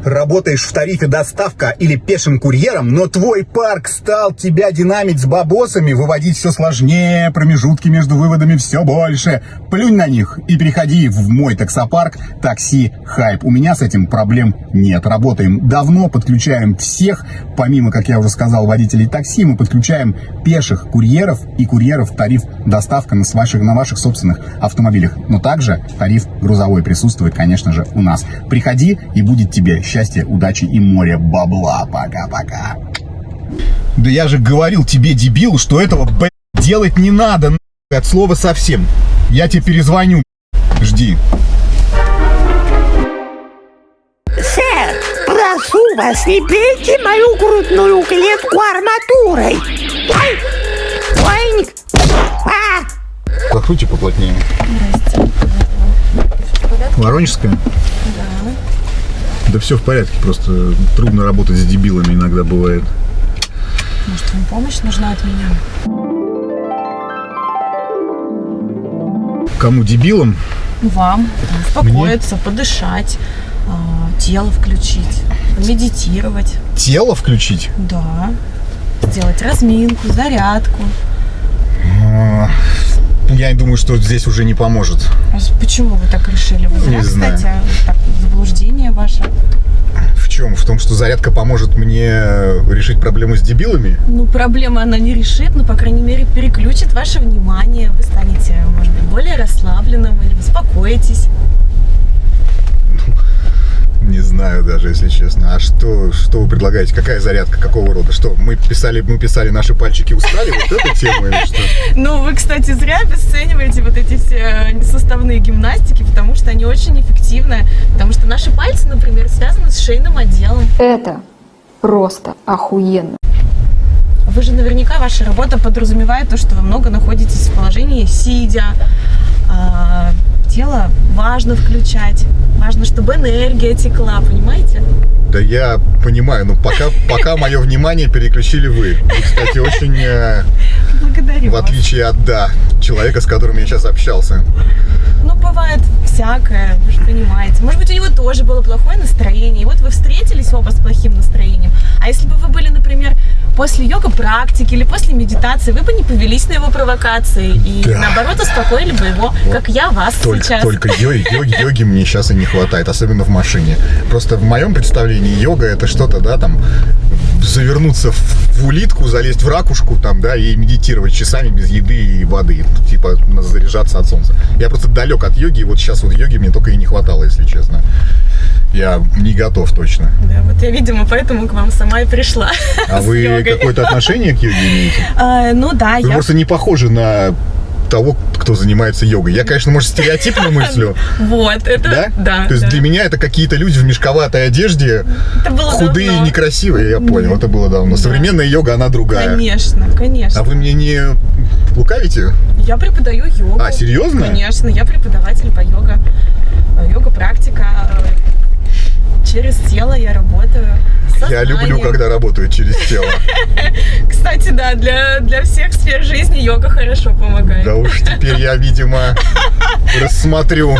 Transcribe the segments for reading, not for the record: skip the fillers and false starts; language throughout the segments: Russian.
работаешь в тарифе доставка или пешим курьером, но твой парк стал тебя динамить с бабосами, выводить все сложнее, промежутки между выводами все больше. Плюнь на них и переходи в мой таксопарк «Такси Хайп». У меня с этим проблем нет. Работаем давно, подключаем всех. Помимо, как я уже сказал, водителей такси, мы подключаем пеших курьеров и курьеров в тариф доставка на ваших собственных автомобилях. Но также тариф грузовой присутствует, конечно же, у нас. Приходи, и будет тебе счастье, удачи и море бабла. Пока-пока. Да я же говорил тебе, дебил, что этого, делать не надо, от слова совсем. Я тебе перезвоню. Жди. Сэр, прошу вас, не бейте мою грудную клетку арматурой. Ай! Ой! Захруйте поплотнее. Здрасте. Воронежская? Да. Да все в порядке, просто трудно работать с дебилами иногда бывает. Может, вам помощь нужна от меня? Кому, дебилам? Вам. Успокоиться, подышать, тело включить, медитировать. Тело включить? Да. Сделать разминку, зарядку. Я думаю, что здесь уже не поможет. А почему вы так решили? Вы зря, Не знаю. кстати, так, заблуждение ваше. В чем? В том, что зарядка поможет мне решить проблему с дебилами? Ну, проблема она не решит, но, по крайней мере, переключит ваше внимание. Вы станете, может быть, более расслабленным или успокоитесь. Не знаю даже, если честно. А что вы предлагаете? Какая зарядка? Какого рода? Что, мы писали наши пальчики устали? Вот эта тема или что? Ну, вы, кстати, зря обесцениваете вот эти все составные гимнастики, потому что они очень эффективны. Потому что наши пальцы, например, связаны с шейным отделом. Это просто охуенно. Вы же наверняка, ваша работа подразумевает то, что вы много находитесь в положении сидя. Тело важно включать. Важно, чтобы энергия текла, понимаете? Да я понимаю, но пока мое внимание переключили вы. Вы, кстати, очень... Благодарю в отличие от, человека, с которым я сейчас общался. Ну, бывает всякое, вы же понимаете. Может быть, у него тоже было плохое настроение, и вот вы встретились оба с плохим настроением. А если бы вы были, например, после йога-практики или после медитации, вы бы не повелись на его провокации и, наоборот, успокоили бы его, вот, как я вас сейчас. Только йоги мне сейчас и не хватает, особенно в машине. Просто в моем представлении йога — это что-то, завернуться в улитку, залезть в ракушку и медитировать часами без еды и воды, типа заряжаться от солнца. Я просто далек от йоги, и вот сейчас вот йоги мне только и не хватало, если честно. Я не готов точно. Да, вот я, видимо, поэтому к вам сама и пришла. А вы какое-то отношение к йоге имеете? Ну да, вы просто не похожи на того, кто занимается йогой. Я, конечно, может, стереотипно мыслю. Вот, это да. То есть для меня это какие-то люди в мешковатой одежде, худые и некрасивые, я понял, это было давно. Современная йога, она другая. Конечно. А вы мне не лукавите? Я преподаю йогу. А, серьезно? Конечно, я преподаватель по йога-практика. Через тело я работаю. Я люблю, когда работают через тело. Кстати, да, для всех сфер жизни йога хорошо помогает. Да уж теперь я, видимо, рассмотрю.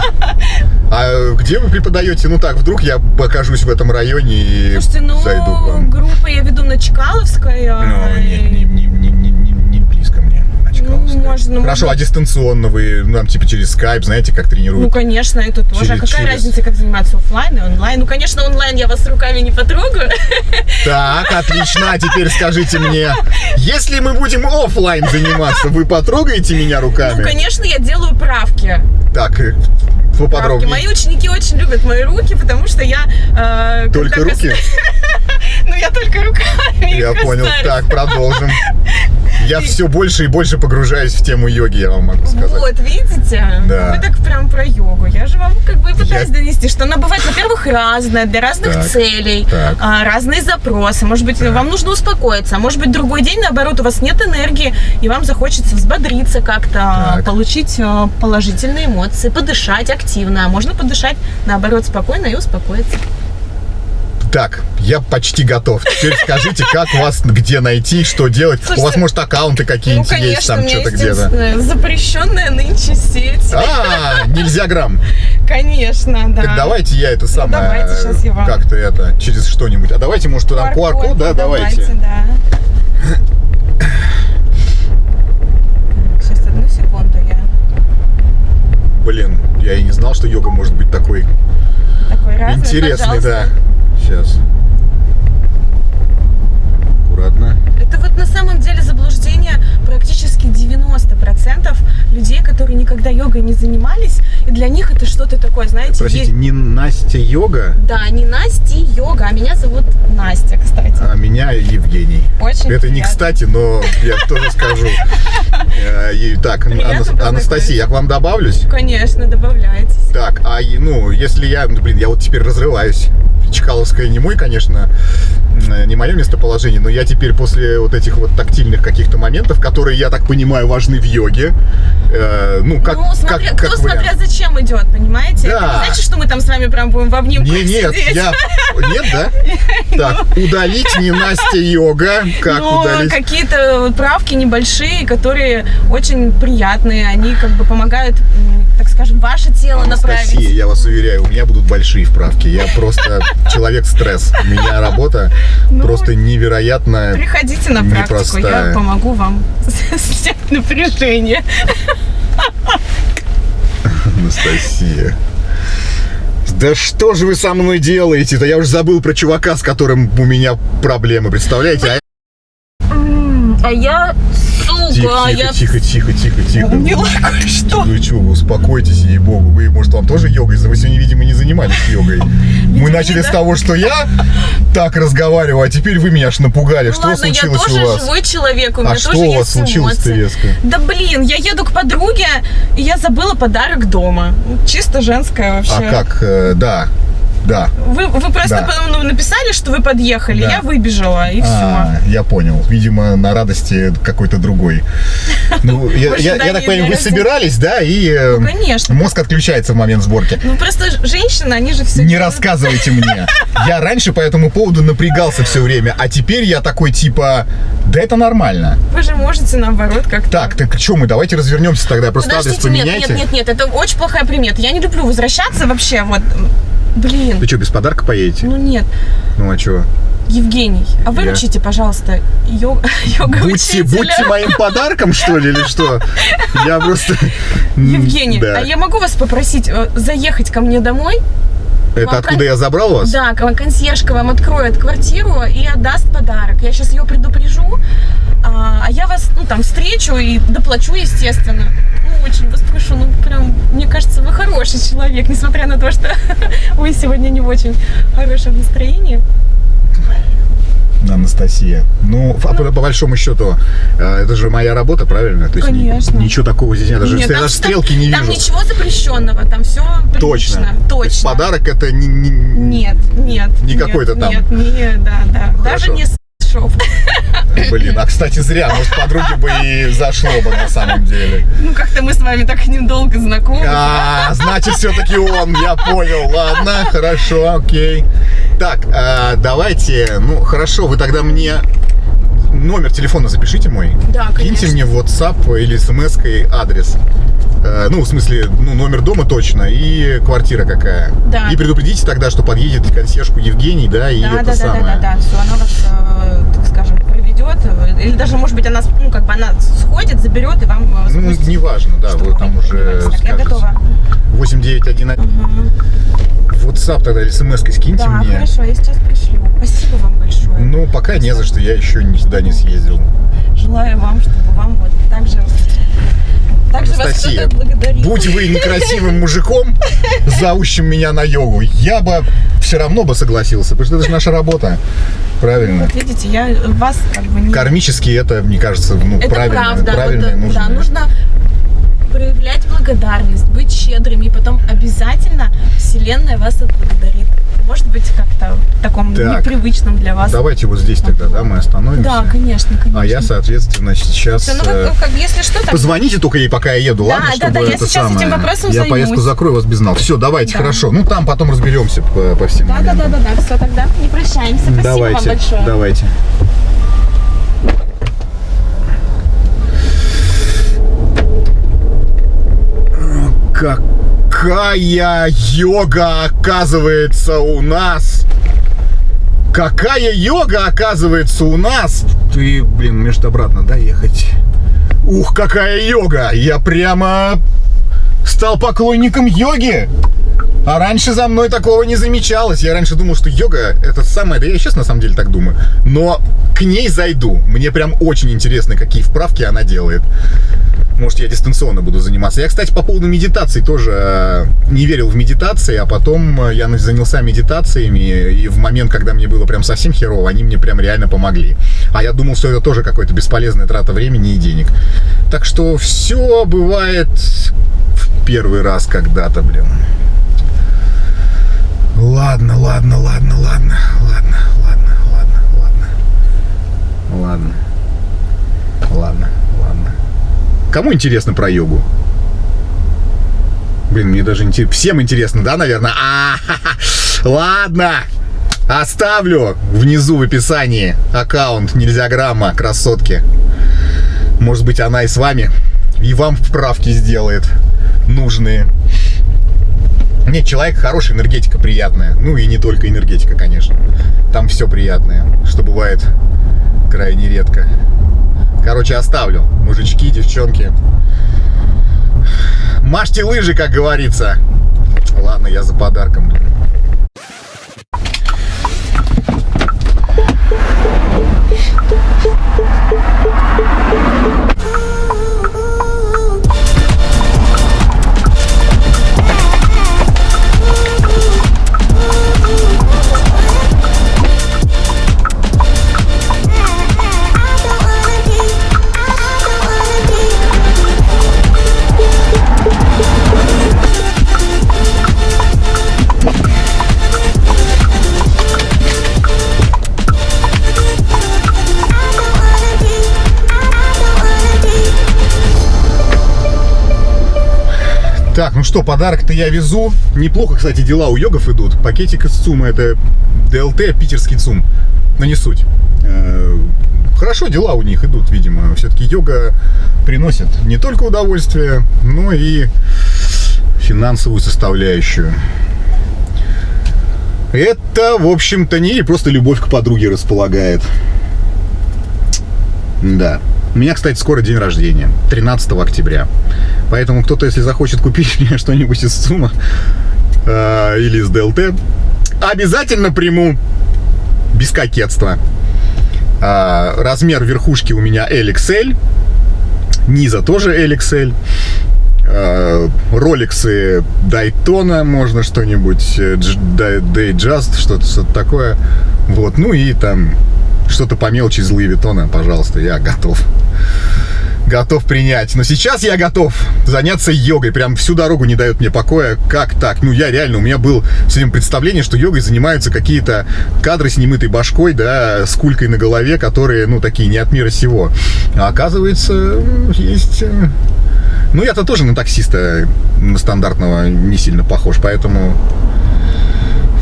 А где вы преподаете? Ну так, вдруг я окажусь в этом районе и зайду к вам. Группу я веду на Чкаловской. Не близко мне. Хорошо, а дистанционно вы нам типа через скайп, знаете, как тренируют? Ну, конечно, это тоже. А какая разница, как заниматься офлайн и онлайн? Ну, конечно, онлайн я вас руками не потрогаю. Так, отлично. А теперь скажите мне, если мы будем офлайн заниматься, вы потрогаете меня руками? Ну, конечно, я делаю правки. Так, поподробнее. Мои ученики очень любят мои руки, потому что я... Только руки? Ну, я только руками. Я понял. Так, продолжим. Я все больше и больше погружаюсь в тему йоги, я вам могу сказать. Вот, видите? Да. Вы так прям про йогу. Я же вам как бы пытаюсь донести, что она бывает, во-первых, разная, для разных целей, разные запросы. Может быть, вам нужно успокоиться, а может быть, другой день, наоборот, у вас нет энергии, и вам захочется взбодриться как-то, получить положительные эмоции, подышать активно. А можно подышать, наоборот, спокойно и успокоиться. Так, я почти готов. Теперь скажите, как вас, где найти, что делать? Слушайте, у вас, может, аккаунты какие-нибудь конечно, есть, там у меня что-то есть где-то? запрещенная нынче сеть. Нельзя грамм. Конечно, да. Так давайте я это самое, давайте, сейчас я вам. как-то это, через что-нибудь. А давайте, может, там QR-код, да, давайте. Да. Сейчас, одну секунду, я Блин, я и не знал, что йога может быть такой такой разный, интересный, да. пожалуйста. Сейчас. Аккуратно. Это вот на самом деле заблуждение практически 90% людей, которые никогда йогой не занимались, и для них это что-то такое, знаете, Простите, не Настя йога, Да, не Настя йога, а меня зовут Настя, кстати. а меня Евгений. Очень Это не приятно. кстати, но я тоже скажу. Так, Приятно Анастасия, я к вам добавлюсь? Конечно, добавляйтесь. Так, если я, я вот теперь разрываюсь. Чкаловская не мой, конечно, не мое местоположение, но я теперь после вот этих вот тактильных каких-то моментов, которые, я так понимаю, важны в йоге, Кто смотря зачем идет, понимаете? Да. Это не значит, что мы там с вами прям будем в обнимку Нет, сидеть. Нет, да? Так, удалить не Настя йога. Как Но удалить? какие-то правки небольшие, которые очень приятные, они как бы помогают, так скажем, ваше тело направить. Анастасия, я вас уверяю, у меня будут большие вправки. Я просто человек-стресс. У меня работа просто невероятно Приходите на практику, непростая. я помогу вам снять напряжение. Анастасия. Да что же вы со мной делаете-то? Я уже забыл про чувака, с которым у меня проблемы, представляете? А я, сука, Тихо. Поняла кое-что. Вы что, вы успокойтесь, ей-богу. Вы, может, вам тоже йогой? Вы сегодня, видимо, не занимались йогой. Мы начали с того, что я так разговариваю, а теперь вы меня аж напугали. Ну Что ладно, случилось я у тоже вас? живой человек, у меня А тоже что у вас есть случилось-то эмоции. резко? Да блин, я еду к подруге, и я забыла подарок дома. Чисто женское вообще. А как? Да. Вы просто Да. потом написали, что вы подъехали, Да. я выбежала, и все. Я понял. Видимо, на радости какой-то другой. Ну, я так понимаю, вы собирались, да, и конечно. мозг отключается в момент сборки. Ну просто женщины, они же все Не рассказывайте мне. Я раньше по этому поводу напрягался все время, а теперь я такой типа, да это нормально. Вы же можете наоборот как-то. Так что мы, давайте развернемся тогда, просто адрес Подождите, поменяйте. нет, это очень плохая примета. Я не люблю возвращаться вообще, вот. Блин. Вы что, без подарка поедете? Ну нет. Ну а что? Евгений, а выручите, пожалуйста, йога-учителя. Будьте моим подарком, что ли, или что? Я просто... Евгений, Да. а я могу вас попросить заехать ко мне домой? Это откуда я забрал вас? Да, консьержка вам откроет квартиру и отдаст подарок. Я сейчас ее предупрежу, а я вас, встречу и доплачу, естественно. Очень вас прошу, прям, мне кажется, вы хороший человек, несмотря на то, что вы сегодня не в очень хорошем настроении. Анастасия. По большому счету, это же моя работа, правильно? То есть Конечно. Ничего такого здесь нет. Даже, Нет, я даже стрелки не Там вижу. ничего запрещенного, там все Точно. То есть подарок это не... Нет. Не какой-то там. Нет, да. Даже Хорошо. не шов. Блин, а кстати зря, может подруге бы и зашло бы на самом деле. Как-то мы с вами так недолго знакомы. Значит все-таки он, я понял. Ладно, хорошо, окей. Так, давайте, хорошо, вы тогда мне номер телефона запишите мой. Да, Киньте конечно. мне в WhatsApp или смс-кой адрес. В смысле, номер дома точно и квартира какая. Да. И предупредите тогда, что подъедет консьержку Евгений, да, и это самое. Да. Все, она вас, так скажем, проведет. Или даже, может быть, она, она сходит, заберет и вам спустит. Неважно, да, Чтобы вы там вы уже понимаете. Так, я скажете. готова. 8911. В WhatsApp тогда или смс-кой скиньте Да, мне. хорошо, я сейчас пришлю. Спасибо вам большое. Пока не за что, я еще никуда не съездил. Желаю вам, чтобы вам вот так же вас Анастасия, кто-то благодарил. будь вы некрасивым мужиком, зовущим меня на йогу, я бы все равно бы согласился, потому что это же наша работа. Правильно. Вот видите, я вас как бы не... Кармически это, мне кажется, Это правильно. правда. Правильно, вот, нужно. Да, нужно проявлять благодарность, быть щедрыми, и потом обязательно Вселенная вас отблагодарит. Может быть, как-то в таком Так, непривычном для вас. Давайте вот здесь тогда, да, мы остановимся. Да, конечно, конечно. А я, соответственно, сейчас... Всё, ну, как, если что, так... Позвоните только ей, пока я еду, Да, ладно? да, Чтобы да, я это сейчас самое... этим вопросом Я займусь. поездку закрою, вас без знал. Все, давайте, Да. хорошо. Ну, там потом разберемся по всем моментам. Да, все, тогда не прощаемся. Спасибо Давайте, вам большое. давайте. Какая йога, оказывается, у нас! Какая йога, оказывается, у нас! Ты, блин, мне что обратно, да, ехать? Ух, какая йога! Я прямо стал поклонником йоги! А раньше за мной такого не замечалось. Я раньше думал, что йога это самое... Да я сейчас на самом деле так думаю. Но к ней зайду. Мне прям очень интересно, какие вправки она делает. Может, я дистанционно буду заниматься. Я, кстати, по поводу медитации тоже не верил в медитации, а потом я занялся медитациями, и в момент, когда мне было прям совсем херово, они мне прям реально помогли. А я думал, что это тоже какая-то бесполезная трата времени и денег. Так что все бывает в первый раз когда-то, блин. Ладно. Кому интересно про йогу? Блин, мне даже интересно. Всем интересно, да, наверное? Ладно. Оставлю внизу в описании аккаунт Нельзяграмма красотки. Может быть, она и с вами. И вам вправки сделает нужные. Нет, человек хороший, энергетика приятная. Ну и не только энергетика, конечно. Там все приятное, что бывает крайне редко. Короче, оставлю. Мужички, девчонки. Мажьте лыжи, как говорится. Ладно, я за подарком. Так, ну что, подарок-то я везу. Неплохо, кстати, дела у йогов идут. Пакетик из ЦУМа, это ДЛТ, питерский ЦУМ. Но не суть. Хорошо дела у них идут, видимо. Все-таки йога приносит не только удовольствие, но и финансовую составляющую. Это, в общем-то, не просто любовь к подруге располагает. Да. У меня, кстати, скоро день рождения, 13 октября. Поэтому кто-то, если захочет купить мне что-нибудь из ЦУМа или из ДЛТ, обязательно приму без кокетства. Размер верхушки у меня LXL, низа тоже LXL. Роликсы Daytona, можно что-нибудь, Datejust, что-то такое. Вот, ну и там что-то по мелочи из Луи Виттона, пожалуйста, я готов принять. Но сейчас я готов заняться йогой. Прям всю дорогу не дает мне покоя. Как так? Ну, я реально, у меня было сегодня представление, что йогой занимаются какие-то кадры с немытой башкой, да, с кулькой на голове, которые, ну, такие не от мира сего. А оказывается, есть... Ну, я-то тоже на таксиста, на стандартного, не сильно похож, поэтому...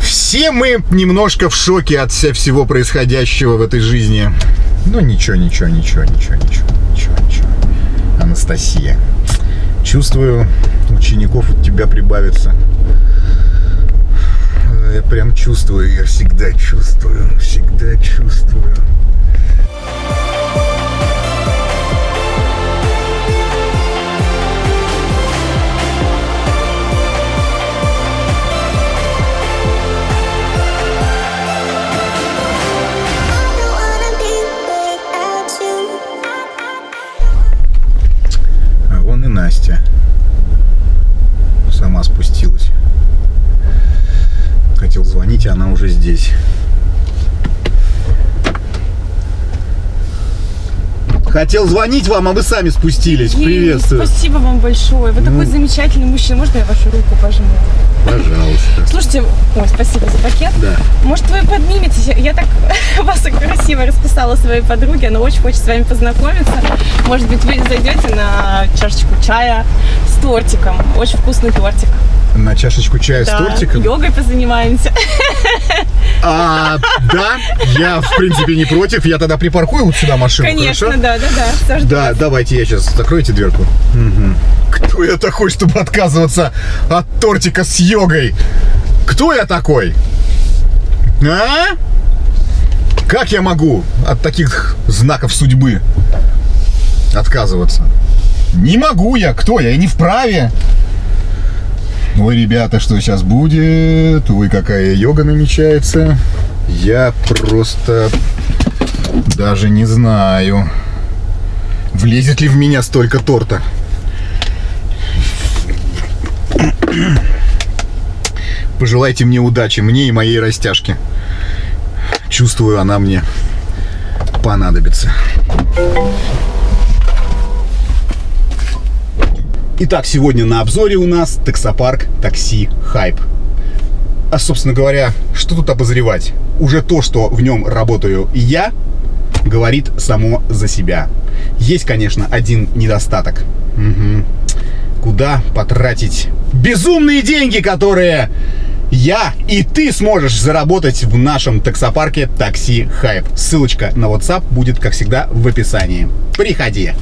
Все мы немножко в шоке от всего происходящего в этой жизни. Но ничего. Анастасия, чувствую, учеников у тебя прибавится. Я прям чувствую, я всегда чувствую. Настя сама спустилась. Хотел звонить, а она уже здесь. Хотел звонить вам, а вы сами спустились. Евгений, Приветствую. спасибо вам большое. Вы такой замечательный мужчина. Можно я вашу руку пожму? Пожалуйста. Слушайте, ой, спасибо за пакет. Да. Может, вы подниметесь? Я так вас так красиво расписала своей подруге. Она очень хочет с вами познакомиться. Может быть, вы зайдете на чашечку чая с тортиком. Очень вкусный тортик. На чашечку чая Да, с тортиком? йогой позанимаемся. Да, я в принципе не против. Я тогда припаркую вот сюда машину, Конечно, хорошо? да. Да, давайте я сейчас. Закройте дверку. Мгм. Кто я такой, чтобы отказываться от тортика с йогой? Кто я такой? А? Как я могу от таких знаков судьбы отказываться? Не могу я. Кто я? Я не вправе. Ой, ребята, что сейчас будет? Ой, какая йога намечается. Я просто даже не знаю, влезет ли в меня столько торта. Пожелайте мне удачи, мне и моей растяжке. Чувствую, она мне понадобится. Итак, сегодня на обзоре у нас таксопарк Такси Хайп. А, собственно говоря, что тут обозревать? Уже то, что в нем работаю я, говорит само за себя. Есть, конечно, один недостаток. Куда потратить безумные деньги, которые я и ты сможешь заработать в нашем таксопарке Такси Хайп. Ссылочка на WhatsApp будет, как всегда, в описании. Приходи!